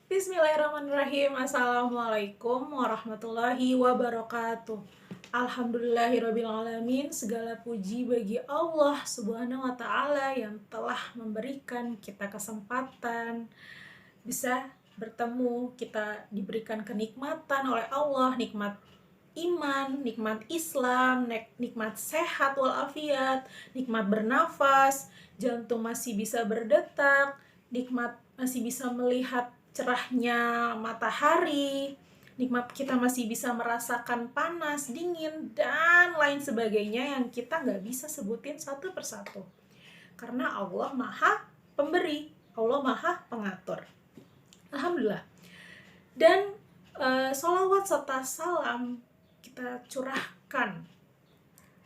Bismillahirrahmanirrahim. Assalamualaikum warahmatullahi wabarakatuh. Alhamdulillahirrabbilalamin. Segala puji bagi Allah subhanahu wa ta'ala yang telah memberikan kita kesempatan bisa bertemu, kita diberikan kenikmatan oleh Allah, nikmat iman, nikmat Islam, nikmat sehat walafiat, nikmat bernafas, jantung masih bisa berdetak, nikmat masih bisa melihat cerahnya matahari, nikmat kita masih bisa merasakan panas, dingin, dan lain sebagainya yang kita nggak bisa sebutin satu persatu. Karena Allah Maha Pemberi, Allah Maha Pengatur. Alhamdulillah. Dan sholawat serta salam kita curahkan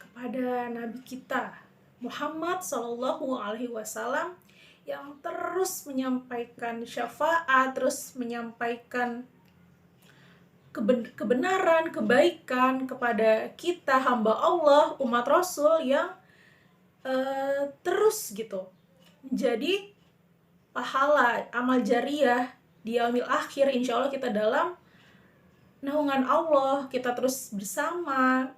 kepada Nabi kita Muhammad Sallallahu Alaihi Wasallam yang terus menyampaikan syafaat, terus menyampaikan kebenaran, kebaikan kepada kita hamba Allah, umat Rasul yang terus gitu menjadi pahala amal jariah di yaumil akhir. Insya Allah kita dalam naungan Allah, kita terus bersama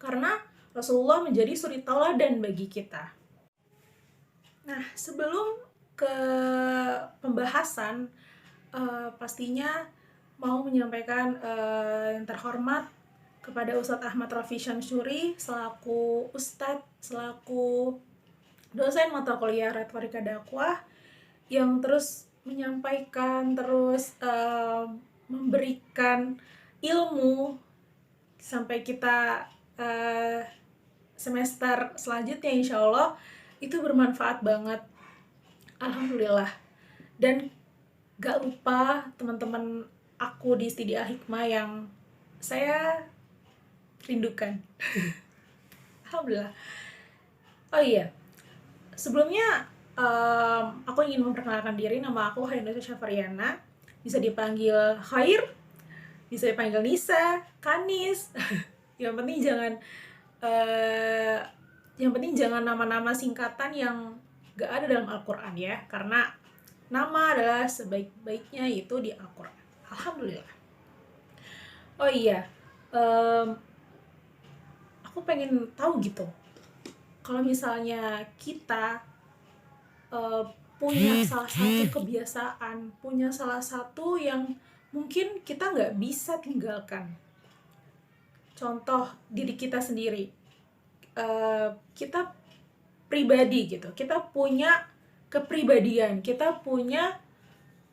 karena Rasulullah menjadi suri tauladan bagi kita. Nah, sebelum ke pembahasan, pastinya mau menyampaikan yang terhormat kepada Ustadz Ahmad Rafi Syamsuri selaku Ustadz, selaku dosen mata kuliah retorika dakwah yang terus menyampaikan, terus memberikan ilmu sampai kita semester selanjutnya insya Allah itu bermanfaat banget. Alhamdulillah. Dan gak lupa teman-teman aku di Studi Al-Hikmah yang saya rindukan. Alhamdulillah. Oh iya, sebelumnya aku ingin memperkenalkan diri. Nama aku Hairunisa Syafariana, bisa dipanggil Khair, bisa dipanggil Nisa, Kanis. Yang penting jangan nama-nama singkatan yang gak ada dalam Al-Quran ya, karena nama adalah sebaik-baiknya itu di Al-Quran. Alhamdulillah. Oh iya, aku pengen tahu gitu, kalau misalnya kita punya salah satu kebiasaan, punya salah satu yang mungkin kita nggak bisa tinggalkan. Contoh diri kita sendiri, kita pribadi gitu, kita punya kepribadian, kita punya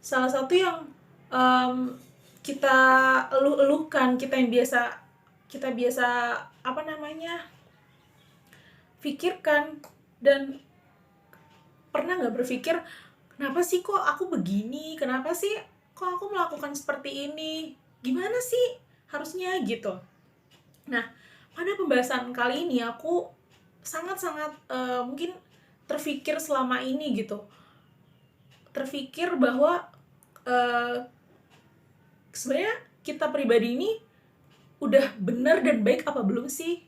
salah satu yang kita eluh-elukan, kita biasa pikirkan. Dan pernah nggak berpikir, kenapa sih kok aku begini, kenapa sih kok aku melakukan seperti ini, gimana sih harusnya gitu. Nah, pada pembahasan kali ini aku sangat-sangat mungkin terpikir selama ini gitu, terpikir bahwa sebenarnya kita pribadi ini udah benar dan baik apa belum sih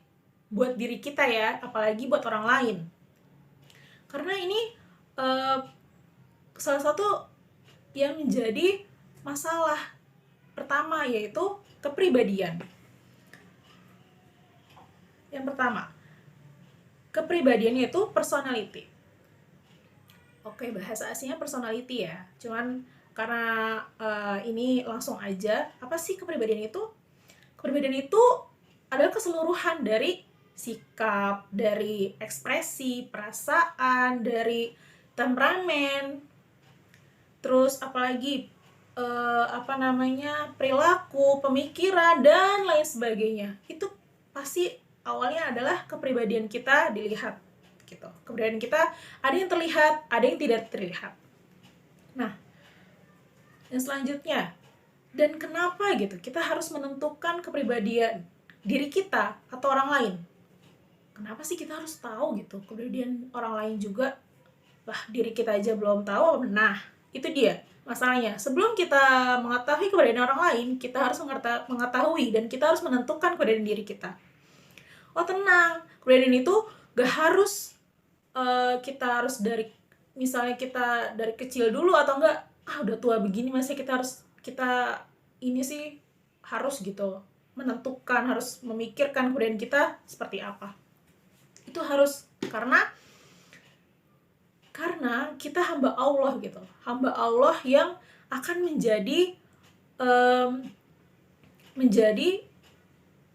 buat diri kita ya, apalagi buat orang lain. Karena ini salah satu yang menjadi masalah pertama, yaitu kepribadian. Yang pertama, kepribadian itu personality. Oke, bahasa aslinya personality ya, cuman karena ini langsung aja, apa sih kepribadian itu? Kepribadian itu adalah keseluruhan dari sikap, dari ekspresi, perasaan, dari temperamen, terus apalagi perilaku, pemikiran, dan lain sebagainya. Itu pasti awalnya adalah kepribadian kita dilihat gitu. Kepribadian kita ada yang terlihat, ada yang tidak terlihat. Nah, yang selanjutnya, dan kenapa gitu kita harus menentukan kepribadian diri kita atau orang lain? Kenapa sih kita harus tahu gitu kepribadian orang lain juga? Lah, diri kita aja belum tahu. Nah, itu dia masalahnya. Sebelum kita mengetahui kepribadian orang lain, kita harus mengetahui dan kita harus menentukan kepribadian diri kita. Oh tenang, kepribadian itu gak harus kita harus dari, misalnya kita dari kecil dulu atau enggak, udah tua begini masa kita ini sih harus gitu menentukan, harus memikirkan kemudian kita seperti apa. Itu harus karena kita hamba Allah gitu, hamba Allah yang akan menjadi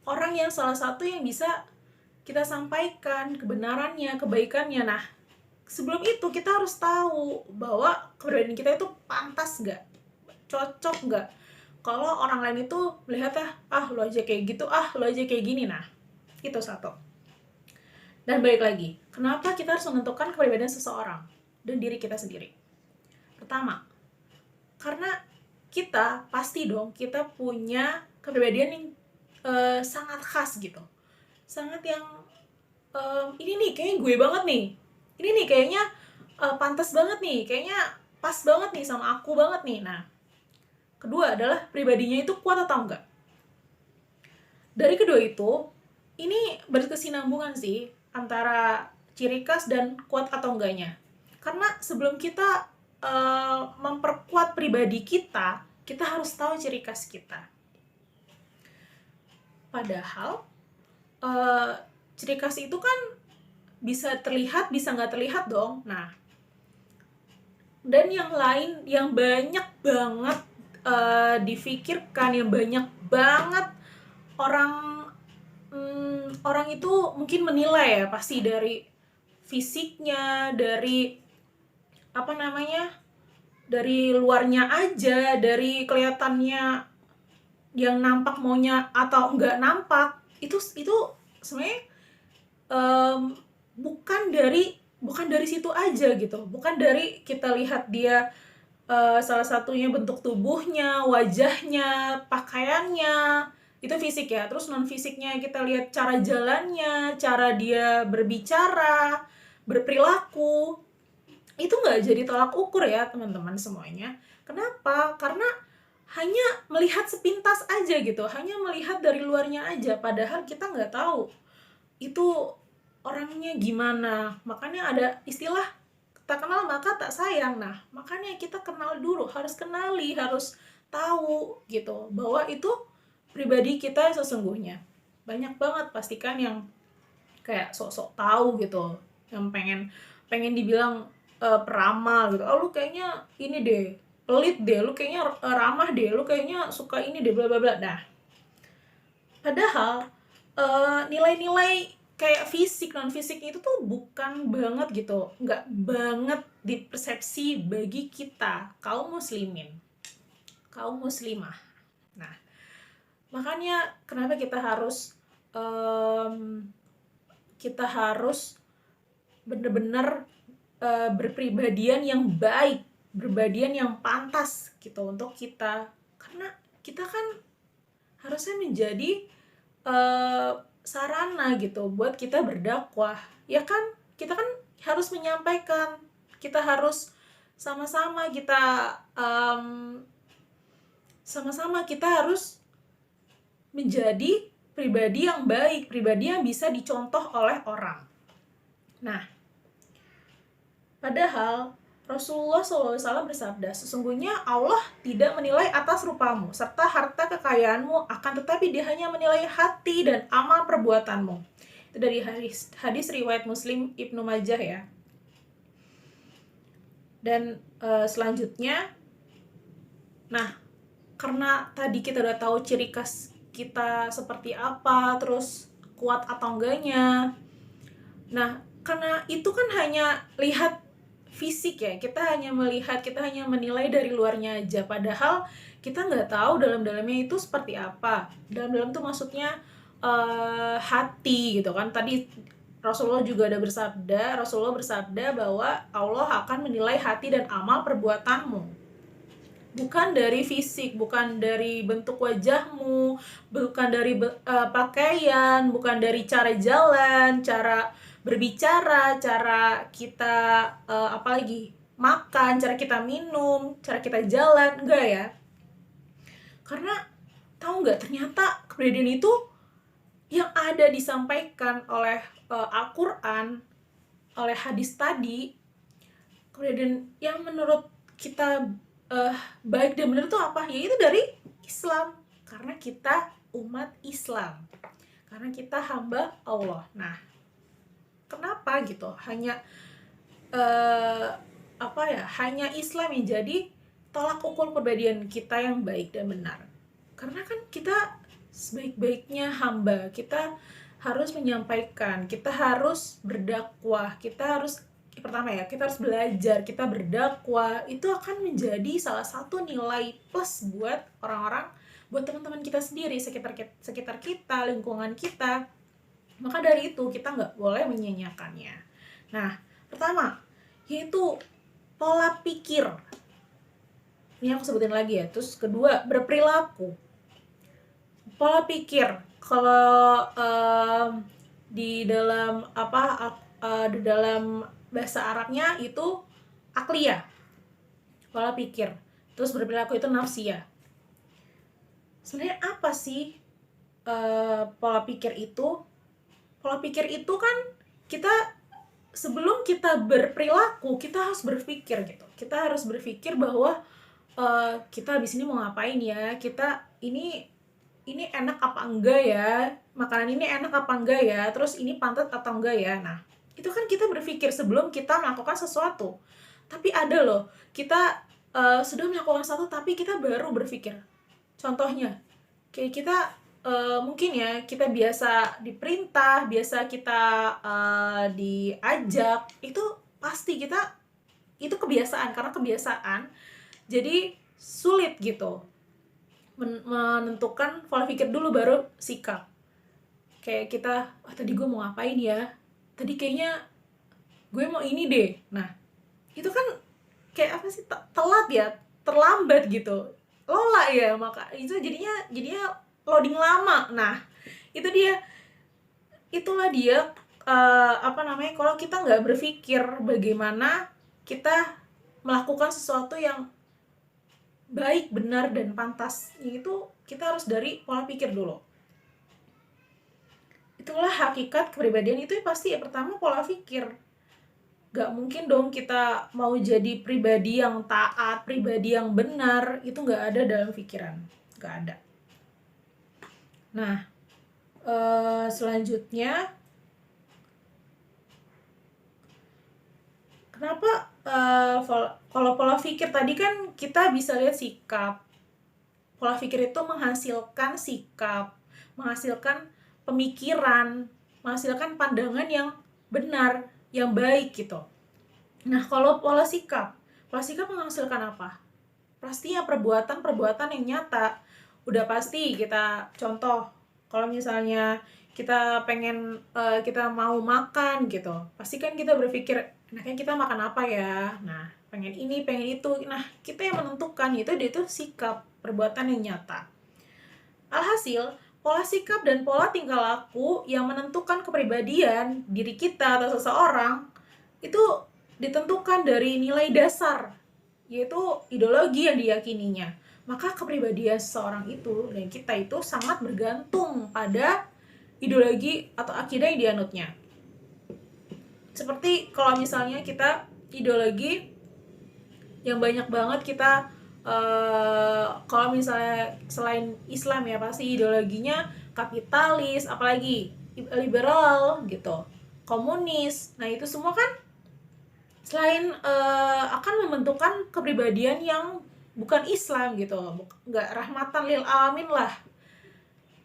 orang yang salah satu yang bisa kita sampaikan kebenarannya, kebaikannya. Nah, sebelum itu kita harus tahu bahwa keberadaan kita itu pantas nggak, cocok nggak. Kalau orang lain itu melihatnya, lo aja kayak gitu, lo aja kayak gini. Nah, itu satu. Dan balik lagi, kenapa kita harus menentukan kepribadian seseorang dan diri kita sendiri? Pertama, karena kita pasti dong, kita punya kepribadian yang sangat khas gitu. Sangat yang, ini nih kayaknya gue banget nih. Ini nih kayaknya pantas banget nih, kayaknya pas banget nih sama aku banget nih. Nah, kedua adalah pribadinya itu kuat atau enggak. Dari kedua itu, ini berkesinambungan sih antara ciri khas dan kuat atau enggaknya. Karena sebelum kita memperkuat pribadi kita harus tahu ciri khas kita. Padahal ciri khas itu kan bisa terlihat, bisa nggak terlihat dong. Nah, dan yang lain yang banyak banget difikirkan, yang banyak banget orang itu mungkin menilai ya, pasti dari fisiknya, dari dari luarnya aja, dari kelihatannya yang nampak maunya atau enggak nampak, itu sebenarnya bukan dari situ aja gitu, bukan dari kita lihat dia salah satunya bentuk tubuhnya, wajahnya, pakaiannya, itu fisik ya. Terus non fisiknya kita lihat cara jalannya, cara dia berbicara, berperilaku, itu nggak jadi tolak ukur ya teman-teman semuanya. Kenapa? Karena hanya melihat sepintas aja gitu, hanya melihat dari luarnya aja, padahal kita nggak tahu itu orangnya gimana. Makanya ada istilah tak kenal maka tak sayang. Nah, makanya kita kenal dulu, harus kenali, harus tahu gitu bahwa itu pribadi kita sesungguhnya. Banyak banget pastikan yang kayak sok-sok tahu gitu, yang pengen dibilang peramal gitu. Lu kayaknya ini deh, pelit deh, lu kayaknya ramah deh, lu kayaknya suka ini deh, bla bla bla. Nah, padahal nilai-nilai kayak fisik, non fisik itu tuh bukan banget gitu, nggak banget dipersepsi bagi kita kaum muslimin, kaum muslimah. Nah, makanya kenapa kita harus bener-bener berpribadian yang baik, berpribadian yang pantas gitu untuk kita, karena kita kan harusnya menjadi sarana gitu buat kita berdakwah, ya kan? Kita kan harus menyampaikan, kita harus sama-sama kita harus menjadi pribadi yang baik, pribadi yang bisa dicontoh oleh orang. Nah, padahal Rasulullah SAW bersabda, sesungguhnya Allah tidak menilai atas rupamu serta harta kekayaanmu, akan tetapi Dia hanya menilai hati dan amal perbuatanmu. Itu dari hadis riwayat Muslim Ibnu Majah ya. Dan selanjutnya, nah karena tadi kita udah tahu ciri khas kita seperti apa, terus kuat atau enggaknya. Nah, karena itu kan hanya lihat fisik ya, kita hanya menilai dari luarnya aja, padahal kita nggak tahu dalam-dalamnya itu seperti apa. Dalam-dalam tuh maksudnya hati gitu kan. Tadi Rasulullah bersabda bahwa Allah akan menilai hati dan amal perbuatanmu, bukan dari fisik, bukan dari bentuk wajahmu, bukan dari pakaian, bukan dari cara jalan, cara berbicara, cara kita apalagi makan, cara kita minum, cara kita jalan, enggak ya. Karena tahu nggak, ternyata kepribadian itu yang ada disampaikan oleh Al-Quran, oleh hadis tadi, kepribadian yang menurut kita baik dan benar tuh apa? Ya itu dari Islam, karena kita umat Islam, karena kita hamba Allah. Nah, kenapa gitu? Hanya hanya Islam yang jadi tolak ukur kepribadian kita yang baik dan benar. Karena kan kita sebaik-baiknya hamba, kita harus menyampaikan, kita harus berdakwah, kita harus kita harus belajar, kita berdakwah. Itu akan menjadi salah satu nilai plus buat orang-orang, buat teman-teman kita sendiri, sekitar kita, lingkungan kita. Maka dari itu kita nggak boleh menyanyiakannya. Nah, pertama yaitu pola pikir. Ini aku sebutin lagi ya. Terus kedua, berperilaku. Pola pikir, kalau di dalam di dalam bahasa Arabnya itu akliyah, pola pikir. Terus berperilaku itu nafsiyah. Sebenarnya apa sih pola pikir itu? Pola pikir itu kan kita sebelum kita berperilaku, kita harus berpikir gitu. Kita harus berpikir bahwa kita habis ini mau ngapain ya? Kita ini enak apa enggak ya? Makanan ini enak apa enggak ya? Terus ini pantas atau enggak ya? Nah, itu kan kita berpikir sebelum kita melakukan sesuatu. Tapi ada loh, kita sudah melakukan sesuatu tapi kita baru berpikir. Contohnya, kayak kita mungkin ya, kita biasa diperintah, biasa kita diajak, itu pasti kita, itu kebiasaan, karena kebiasaan jadi sulit gitu menentukan pola pikir dulu baru sikap. Kayak kita, tadi gue mau ngapain ya, tadi kayaknya gue mau ini deh. Nah, itu kan kayak apa sih, telat ya, terlambat gitu, lola ya, maka itu jadinya loading lama. Nah, itulah dia kalau kita nggak berpikir bagaimana kita melakukan sesuatu yang baik, benar, dan pantas, itu kita harus dari pola pikir dulu. Itulah hakikat kepribadian itu pasti ya, pertama pola pikir. Gak mungkin dong kita mau jadi pribadi yang taat, pribadi yang benar, itu gak ada dalam pikiran, gak ada. Nah, selanjutnya, kenapa kalau pola pikir tadi kan kita bisa lihat sikap. Pola pikir itu menghasilkan sikap, menghasilkan pemikiran, menghasilkan pandangan yang benar, yang baik gitu. Nah, kalau pola sikap menghasilkan apa? Pastinya perbuatan yang nyata. Udah pasti kita contoh, kalau misalnya kita pengen kita mau makan gitu, pasti kan kita berpikir, enaknya kita makan apa ya? Nah, pengen ini, pengen itu. Nah, kita yang menentukan, itu sikap, perbuatan yang nyata. Alhasil, pola sikap dan pola tingkah laku yang menentukan kepribadian diri kita atau seseorang itu ditentukan dari nilai dasar, yaitu ideologi yang diyakininya. Maka kepribadian seseorang itu dan kita itu sangat bergantung pada ideologi atau akidah yang dianutnya. Seperti kalau misalnya kita ideologi yang banyak banget kita kalau misalnya selain Islam ya, pasti ideologinya kapitalis, apalagi liberal gitu, komunis. Nah, itu semua kan selain akan membentukkan kepribadian yang bukan Islam gitu, nggak rahmatan lil alamin lah.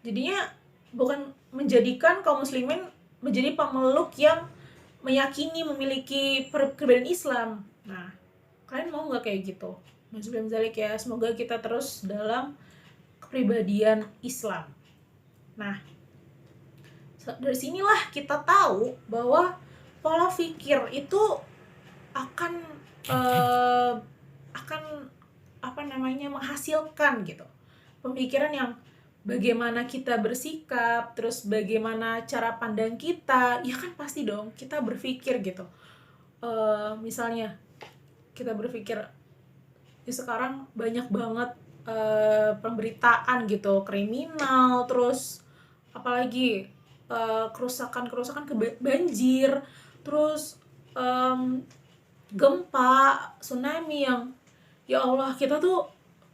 Jadinya bukan menjadikan kaum muslimin menjadi pemeluk yang meyakini memiliki kepribadian Islam. Nah, kalian mau nggak kayak gitu? Sebelum zalik ya, semoga kita terus dalam kepribadian Islam. Nah, dari sinilah kita tahu bahwa pola pikir itu akan menghasilkan gitu pemikiran yang bagaimana kita bersikap, terus bagaimana cara pandang kita. Ya kan pasti dong kita berpikir gitu. Misalnya kita berpikir, ya sekarang banyak banget pemberitaan gitu, kriminal, terus apalagi kerusakan banjir, terus gempa, tsunami yang Ya Allah, kita tuh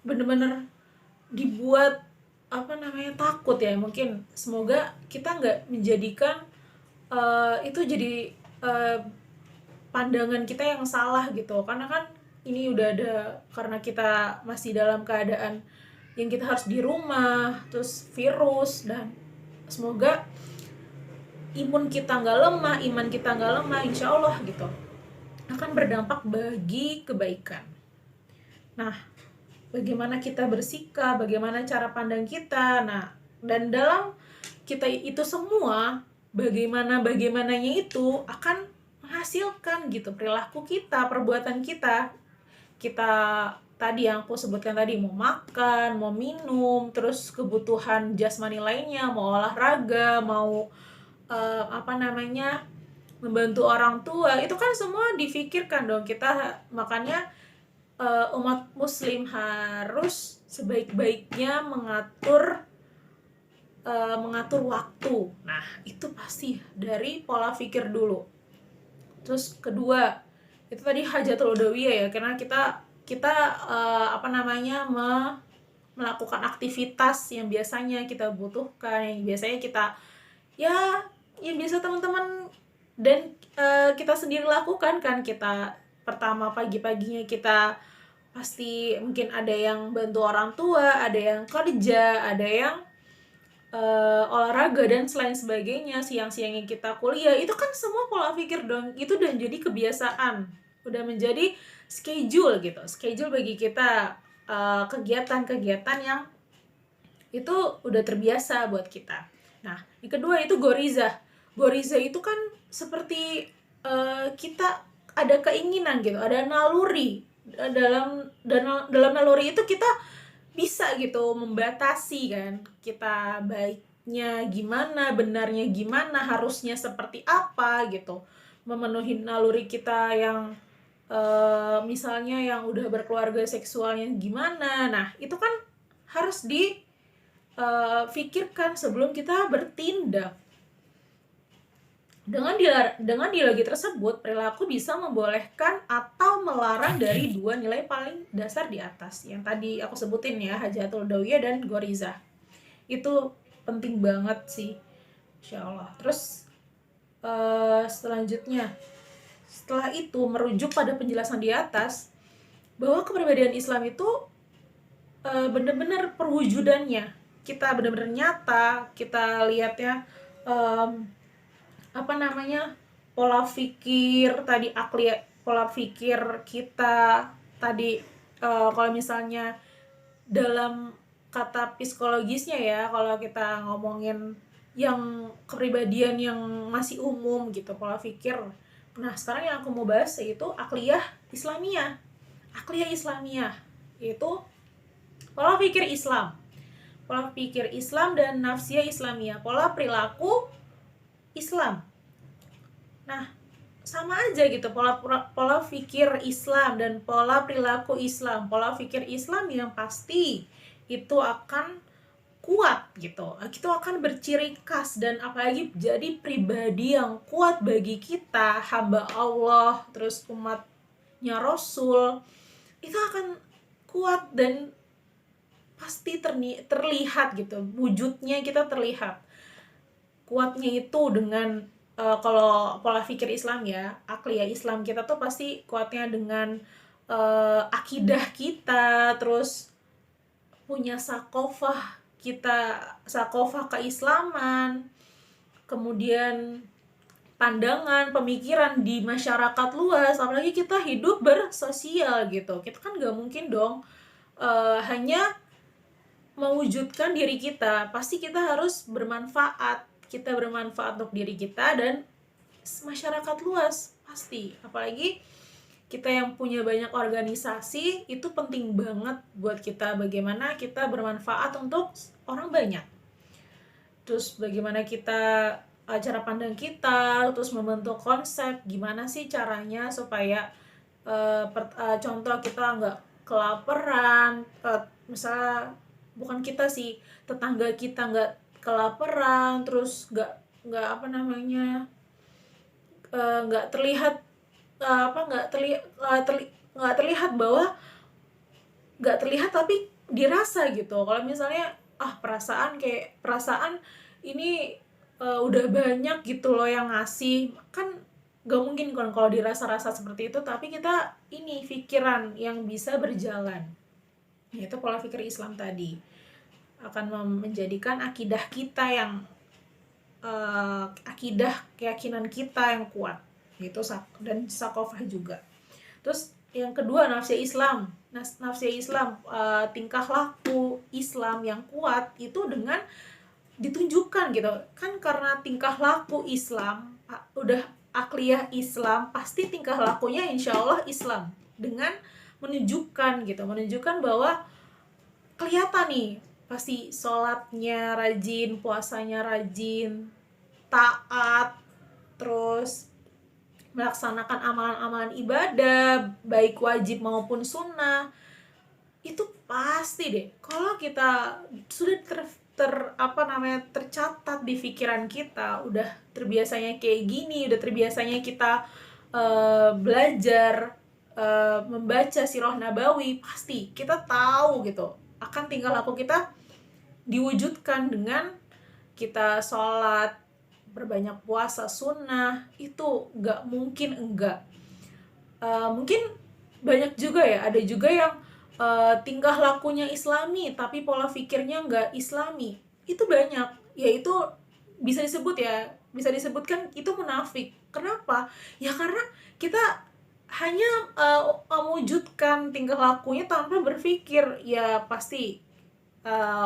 bener-bener dibuat takut ya. Mungkin semoga kita nggak menjadikan itu jadi eh, pandangan kita yang salah gitu, karena kan ini udah ada, karena kita masih dalam keadaan yang kita harus di rumah, terus virus, dan semoga imun kita nggak lemah, iman kita nggak lemah, insya Allah gitu akan berdampak bagi kebaikan. Nah, bagaimana kita bersikap, bagaimana cara pandang kita, nah, dan dalam kita itu semua, bagaimananya itu akan menghasilkan gitu perilaku kita, perbuatan kita. Kita tadi yang aku sebutkan tadi, mau makan, mau minum, terus kebutuhan jasmani lainnya, mau olahraga, mau membantu orang tua, itu kan semua difikirkan dong kita. Makanya umat muslim harus sebaik-baiknya mengatur waktu. Nah, itu pasti dari pola pikir dulu. Terus kedua, itu tadi hajatul udawiyah ya, karena kita melakukan aktivitas yang biasanya kita butuhkan, yang biasanya kita ya yang biasa teman-teman dan kita sendiri lakukan kan. Kita pertama pagi-paginya kita pasti mungkin ada yang bantu orang tua, ada yang kerja, ada yang olahraga dan selain sebagainya. Siang-siangnya kita kuliah, itu kan semua pola pikir dong. Itu udah jadi kebiasaan, udah menjadi schedule gitu, schedule bagi kita, kegiatan-kegiatan yang itu udah terbiasa buat kita. Nah, yang kedua itu goriza. Goriza itu kan seperti kita ada keinginan gitu, ada naluri. Dalam naluri itu kita bisa gitu membatasi kan, kita baiknya gimana, benarnya gimana, harusnya seperti apa gitu, memenuhi naluri kita yang misalnya yang udah berkeluarga seksualnya gimana. Nah, itu kan harus pikirkan sebelum kita bertindak. Dengan dialogi tersebut, perilaku bisa membolehkan atau melarang dari dua nilai paling dasar di atas yang tadi aku sebutin ya, hajatul udawiyah dan goriza. Itu penting banget sih, insya Allah. Terus setelah itu merujuk pada penjelasan di atas bahwa kepribadian Islam itu benar-benar perwujudannya, kita benar-benar nyata, kita lihatnya pola pikir tadi, pola pikir kita tadi, kalau misalnya dalam kata psikologisnya ya, kalau kita ngomongin yang kepribadian yang masih umum gitu, pola pikir. Nah, sekarang yang aku mau bahas yaitu akliyah Islamiyah. Akliyah Islamiyah yaitu pola pikir Islam. Pola pikir Islam dan nafsiyah Islamiyah, pola perilaku Islam. Nah, sama aja gitu, pola pikir Islam dan pola perilaku Islam. Pola pikir Islam yang pasti itu akan kuat gitu, itu akan berciri khas, dan apalagi jadi pribadi yang kuat bagi kita, hamba Allah, terus umatnya Rasul, itu akan kuat dan pasti terlihat gitu, wujudnya kita terlihat kuatnya itu dengan kalau pola pikir Islam ya, akliyah Islam kita tuh pasti kuatnya dengan akidah kita, terus punya sakofah keislaman, kemudian pandangan, pemikiran di masyarakat luas. Apalagi kita hidup bersosial gitu, kita kan nggak mungkin dong hanya mewujudkan diri kita, pasti kita harus bermanfaat untuk diri kita dan masyarakat luas pasti. Apalagi kita yang punya banyak organisasi, itu penting banget buat kita bagaimana kita bermanfaat untuk orang banyak. Terus bagaimana kita, cara pandang kita, terus membentuk konsep gimana sih caranya supaya contoh kita nggak kelaparan, misalnya bukan kita sih, tetangga kita nggak kelaparan, terus nggak terlihat nggak terlihat bahwa nggak terlihat tapi dirasa gitu. Kalau misalnya perasaan ini udah banyak gitu loh yang ngasih, kan gak mungkin kan kalau dirasa-rasa seperti itu, tapi kita ini pikiran yang bisa berjalan, yaitu pola pikir Islam tadi akan menjadikan akidah kita yang akidah keyakinan kita yang kuat, gitu, dan sakofah juga. Terus yang kedua, nafsi Islam. Nafsi Islam, tingkah laku Islam yang kuat itu dengan ditunjukkan gitu kan, karena tingkah laku Islam udah akliyah Islam, pasti tingkah lakunya insya Allah Islam, dengan menunjukkan bahwa kelihatan nih, pasti sholatnya rajin, puasanya rajin, taat, terus melaksanakan amalan-amalan ibadah baik wajib maupun sunnah. Itu pasti deh, kalau kita sudah tercatat di pikiran kita, udah terbiasanya kayak gini, udah terbiasanya kita belajar membaca sirah nabawi, pasti kita tahu gitu akan tingkah laku kita diwujudkan dengan kita sholat, berbanyak puasa sunnah. Itu gak mungkin enggak. Mungkin banyak juga ya, ada juga yang tingkah lakunya Islami tapi pola pikirnya nggak Islami. Itu banyak, yaitu bisa disebutkan itu munafik. Kenapa? Ya karena kita hanya mewujudkan tingkah lakunya tanpa berpikir, ya pasti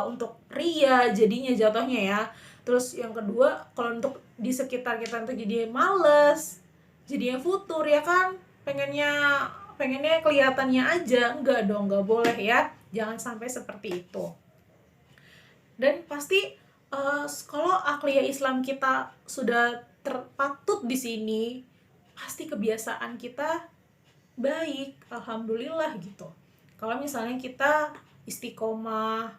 untuk ria jadinya jatuhnya ya. Terus yang kedua, kalau untuk di sekitar kita untuk jadi males, jadinya futur ya kan, pengennya kelihatannya aja. Enggak dong, enggak boleh ya, jangan sampai seperti itu. Dan pasti kalau akliyah Islam kita sudah terpatut di sini, pasti kebiasaan kita baik, alhamdulillah gitu. Kalau misalnya kita istiqomah,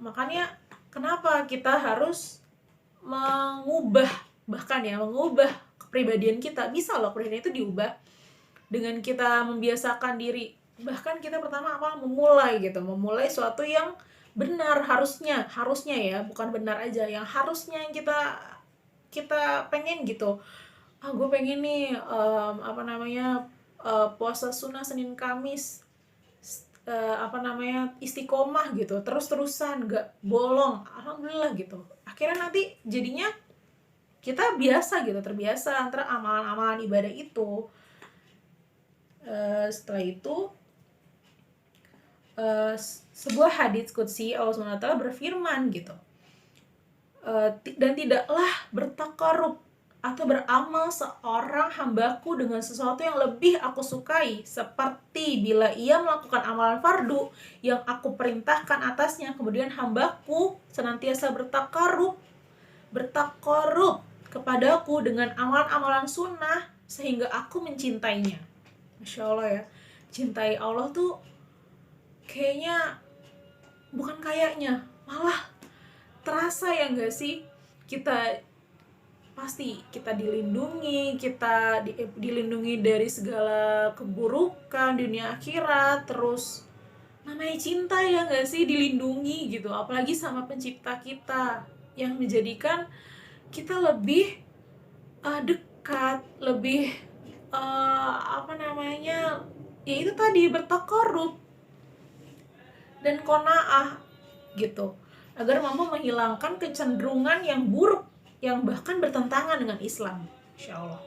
makanya kenapa kita harus mengubah kepribadian kita. Bisa loh kepribadian itu diubah dengan kita membiasakan diri. Bahkan kita pertama memulai suatu yang benar, harusnya ya, bukan benar aja, yang harusnya yang kita pengen gitu. Gue pengen nih puasa sunnah Senin Kamis, istiqomah gitu, terus-terusan, gak bolong, alhamdulillah gitu. Akhirnya nanti jadinya kita terbiasa antara amalan-amalan ibadah itu. Setelah itu sebuah hadits qudsi, Allah SWT berfirman gitu, dan tidaklah bertakarub atau beramal seorang hambaku dengan sesuatu yang lebih aku sukai, seperti bila ia melakukan amalan fardu yang aku perintahkan atasnya, kemudian hambaku senantiasa bertakarub kepadaku dengan amalan-amalan sunnah sehingga aku mencintainya. Masya Allah ya, cintai Allah tuh malah terasa ya gak sih? Kita dilindungi dari segala keburukan dunia akhirat. Terus namanya cinta ya gak sih, dilindungi gitu, apalagi sama pencipta kita yang menjadikan kita lebih dekat, lebih ya itu tadi, bertakarub dan qanaah gitu, agar mampu menghilangkan kecenderungan yang buruk yang bahkan bertentangan dengan Islam, insyaallah.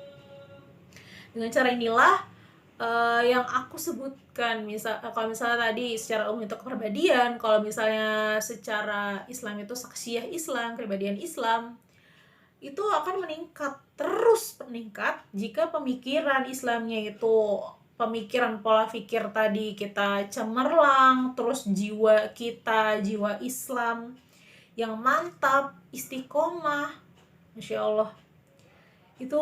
Dengan cara inilah yang aku sebutkan, kalau misalnya tadi secara umum itu kepribadian, kalau misalnya secara Islam itu saksiyah Islam, kepribadian Islam, itu akan terus meningkat jika pemikiran Islamnya itu pemikiran pola pikir tadi kita cemerlang, terus jiwa Islam yang mantap, istiqomah. Masya Allah, itu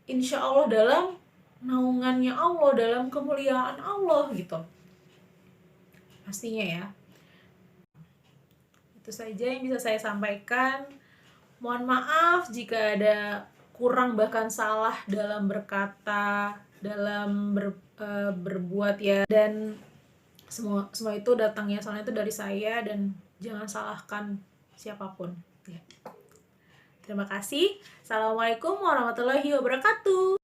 insya Allah dalam naungannya Allah, dalam kemuliaan Allah gitu pastinya ya. Itu saja yang bisa saya sampaikan. Mohon maaf jika ada kurang bahkan salah dalam berkata, dalam berbuat ya. Dan semua itu datangnya soalnya itu dari saya, dan jangan salahkan siapapun ya. Terima kasih. Assalamualaikum warahmatullahi wabarakatuh.